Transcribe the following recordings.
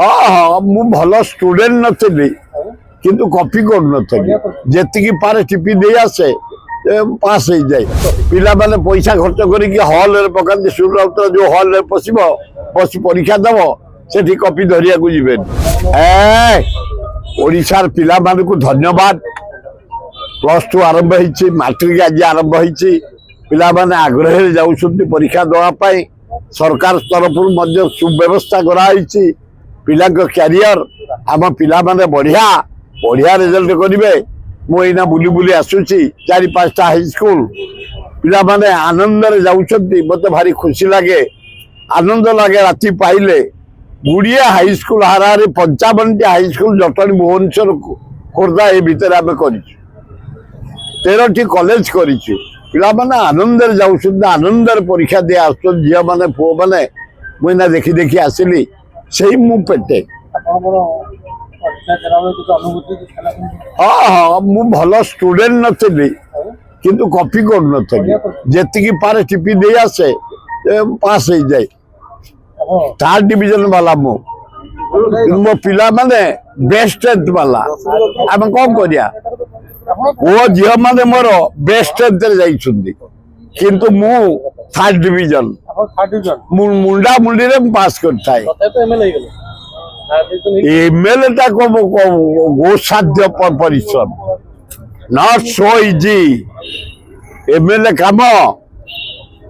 हाँ हाँ मु भल स्टूडेंट नथिली किंतु कॉपी कर नथिली जेतिकी पारे टिपी दे आसे पास हो जाए पिला माने पैसा खर्च करिक हॉल रे पकांती सूर्य जो हॉल रे पसिबो पसी परीक्षा दब सेठी कॉपी धरिया को जिबे ओडिशार पिला माने को धन्यवाद +2 आरंभ होईची मैट्रिक आज आरंभ होईची पिला माने आग्रह रे जाउछंती परीक्षा दवा पाई सरकार तरफ सुव्यवस्था कराई पिला कैरियर आम पिला माने बढ़िया बढ़िया रिजल्ट करेंगे मुझे बुली बुली आसूची 4-5 हाई स्कूल पिला माने आनंद रे जाउछंती मते भारी खुशी लगे आनंद लगे राति पाइले गुड़िया हाई स्कूल हारे 55 हाई स्कूल जटणी भुवनेश्वर खोर्धा ए भितर आम कर 13टी कॉलेज कर पिला माने आनंद रे जाउछंती आनंद रे परीक्षा दे आसु झिया माने पुओ माने मुझे देखी देखी आसिली से मु पेटे हाँ हाँ मु भल स्टूडेंट नथिली किंतु कॉपी कर नथिली जेतिकी पारे टिपी दे आसे पास हो जाए 3rd डिवीजन वाला मो पिला माने बेस्ट 10th वाला आम कौन करिया वो झील माने मोर बेस्ट 10th रे जाइछुंदी किंतु मु 3rd डिवीजन मुंडा मुंडी रे पास करथाय एमएलए ता को गोसाध्य परिश्रम नॉट सो इजी एमएलए काम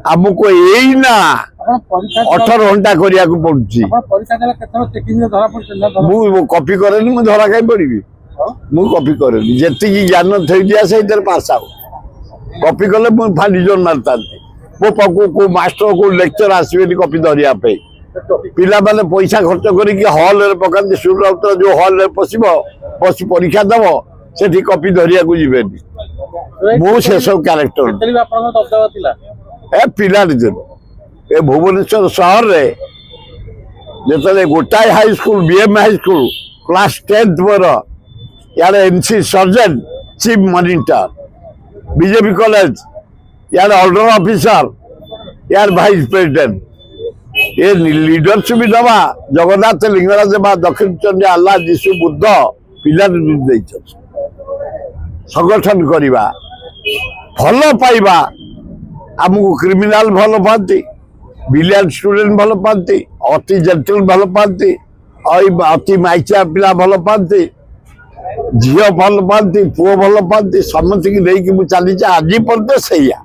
हमको यही ना 18 घंटा करिया को पड़ुची मु कॉपी करेनी मु धरा कहीं पड़ी मु कॉपी करेनी जेतिकी ज्ञान थई दिया से इधर पास आउ कॉपी कले मु डिजन मारता मो पकु को मास्टर को लेक्चर आसबे कॉपी धरिया पे पिला माने पैसा खर्च करिक हॉल रे पकांती सूर्य जो हॉल रे पसिबो पसी परीक्षा दब सेठी कॉपी धरिया को जिबेनी मु से सब कैरेक्टर ए पिला ए भुवनेश्वर शहर रे जतले गोटाई high school BM high school class 10th पर यार MC surgeon chief monitor BJB college यार ऑर्डर ऑफिसर यार वाइस प्रेसिडेंट ये लीडरशिप भी दबा जगन्नाथ लिंगराज बा दक्षिण चंडी आल्ला जीशु बुद्ध पिला संगठन करवा भल पाइबा आमको क्रिमिनाल भल पाती ब्रिलियंट स्टूडेंट भल पाती अति जेंटल भल पाती अति माइचिया पिला भल पाती झील भल पाती पुओ भल पाती समस्त की चली आज पर्यंत सैया